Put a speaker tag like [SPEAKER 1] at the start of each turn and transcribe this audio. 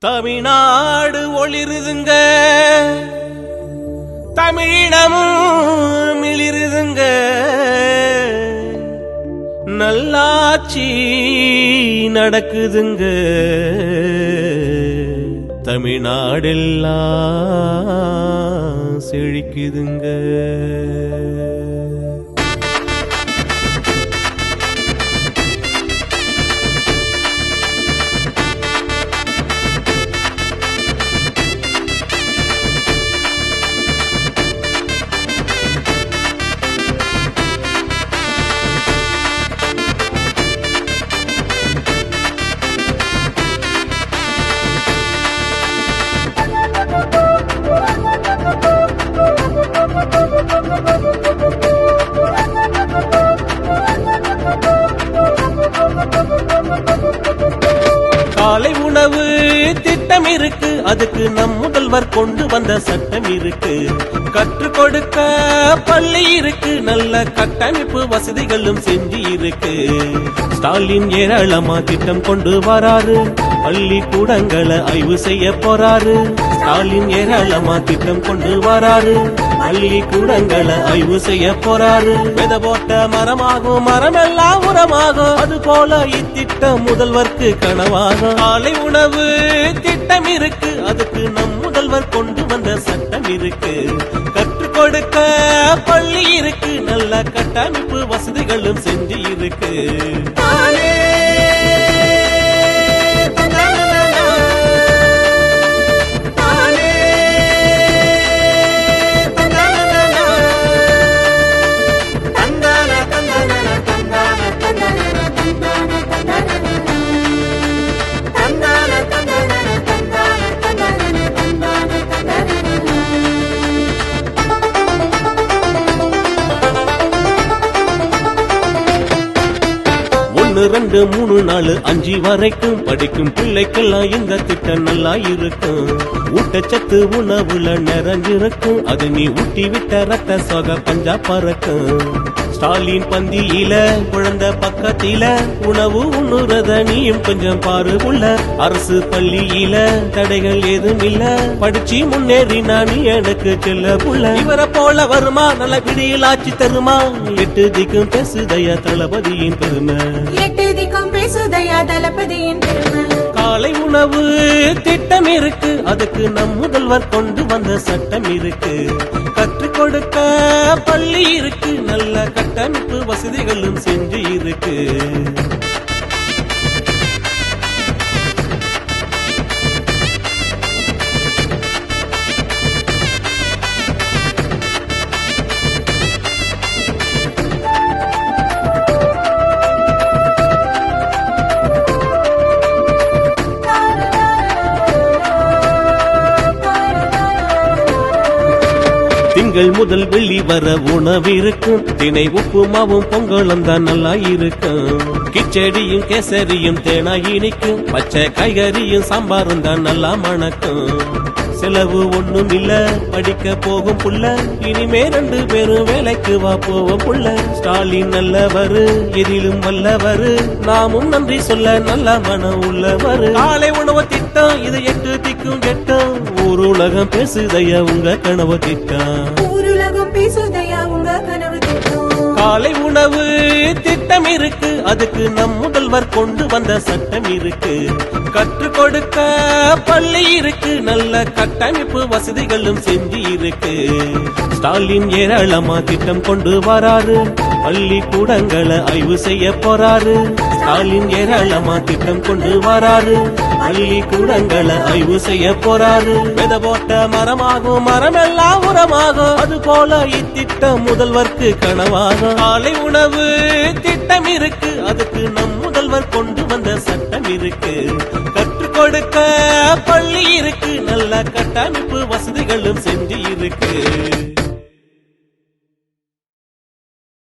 [SPEAKER 1] தமிழ்நாடு ஒளிருதுங்க, தமிழினமும் மிளிருதுங்க, நல்லாட்சி நடக்குதுங்க, தமிழ்நாடெல்லாம் செழிக்குதுங்க. காலை உணவு திட்டம் இருக்கு, அதுக்கு நம் முதல்வர் கொண்டு வந்த சட்டம் இருக்கு. கற்றுக் கொடுக்க பள்ளி இருக்கு, நல்ல கட்டமைப்பு வசதிகளும் செஞ்சு இருக்கு. ஸ்டாலின் ஏராளமா திட்டம் கொண்டு வராரு, பள்ளி கூடங்களை ஆய்வு செய்ய போறாரு. ஸ்டாலின் ஏராளமா திட்டம் கொண்டு வராரு, பள்ளி கூடங்களை ஆய்வு செய்ய போறாரு. வித போட்ட மரமாகும், மரமெல்லாம் உரமாகும், அது போல இத்திட்டம் முதல்வருக்கு கனவாகும். காலை உணவு திட்டம் இருக்கு, அதுக்கு நம் முதல்வர் கொண்டு வந்த சட்டம் இருக்கு. கற்றுக் கொடுக்க பள்ளி இருக்கு, நல்ல கட்டமைப்பு வசதிகளும் செஞ்சு இருக்கு. ரெண்டு மூணு நாலு அஞ்சு வரைக்கும் படிக்கும் பிள்ளைக்கெல்லாம் இந்த திட்டம் நல்லா இருக்கும். ஊட்டச்சத்து உணவுல நிறைஞ்சிருக்கும், அது நீ ஊட்டி விட்ட ரத்த சோக பஞ்சா பறக்கும். ஸ்டாலின் பந்தியில குழந்தை பக்கத்தில உணவு உண்ணுறத நீயும் கொஞ்சம் பாரு உள்ள. அரசு பள்ளியில தடைகள் ஏதும் இல்ல, படிச்சு முன்னேறினா நீ எனக்கு செல்ல புள்ள. இவரை போல வருமா நல்ல விடியில் ஆட்சி தருமா, எட்டு திக்கும் பேசுதையா தளபதியின் பெருமை. காலை உணவு திட்டம் இருக்கு, அதுக்கு நம் முதல்வர் கொண்டு வந்த சட்டம் இருக்கு. கற்றுக் கொடுக்க பள்ளி இருக்கு, நல்ல கட்டமைப்பு வசதிகளும் செஞ்சு இருக்கு. திங்கள் முதல் வெள்ளி வர உணவு இருக்கும், தினை உப்புமாவும் பொங்கலும் தான் நல்லா இருக்கும். கிச்சடியும் கேசரியும் தேனாய் இனிக்கும், பச்சை காய்கறியும் சாம்பாரும் தான் நல்லா மணக்கும். செலவு ஒண்ணும் இல்ல, படிக்க போகும் புள்ள, இனிமே ரெண்டு பேரும் வேலைக்கு வா போவோம் புள்ள. ஸ்டாலின் நல்லவரு, எதிலும் வல்லவரு, நாமும் நன்றி சொல்ல நல்ல மனம் உள்ளவரு. காலை உணவு திட்டம் இது எட்டு திக்கும் கெட்டம், ஊர் உலகம் பேசுதையா உங்க கனவு திட்டம். காலை உணவு திட்டம் இருக்கு, அதுக்கு நம் முதல்வர் கொண்டு வந்த சட்டம் இருக்கு. கற்றுக் கொடுக்க பள்ளி இருக்கு, நல்ல கட்டமைப்பு வசதிகளும் செஞ்சு இருக்கு. ஸ்டாலின் ஏராளமா திட்டம் கொண்டு வராரு, பள்ளி கூடங்களை ஆய்வு செய்ய போறாரு. ஸ்டாலின் ஏராளமா திட்டம் கொண்டு வராரு, பள்ளி கூடங்களை ஆய்வு செய்ய போறாரு. வித போட்ட மரமாகும், மரமெல்லாம் உரமாகும், அது போல இத்திட்டம் முதல்வருக்கு கனவாகும். காலை உணவு திட்டம் இருக்கு, அதுக்கு நம் முதல்வர் கொண்டு வந்த சட்டம் இருக்கு. கற்றுக் கொடுக்க பள்ளி இருக்கு, நல்ல கட்டமைப்பு வசதிகளும் செஞ்சு இருக்கு.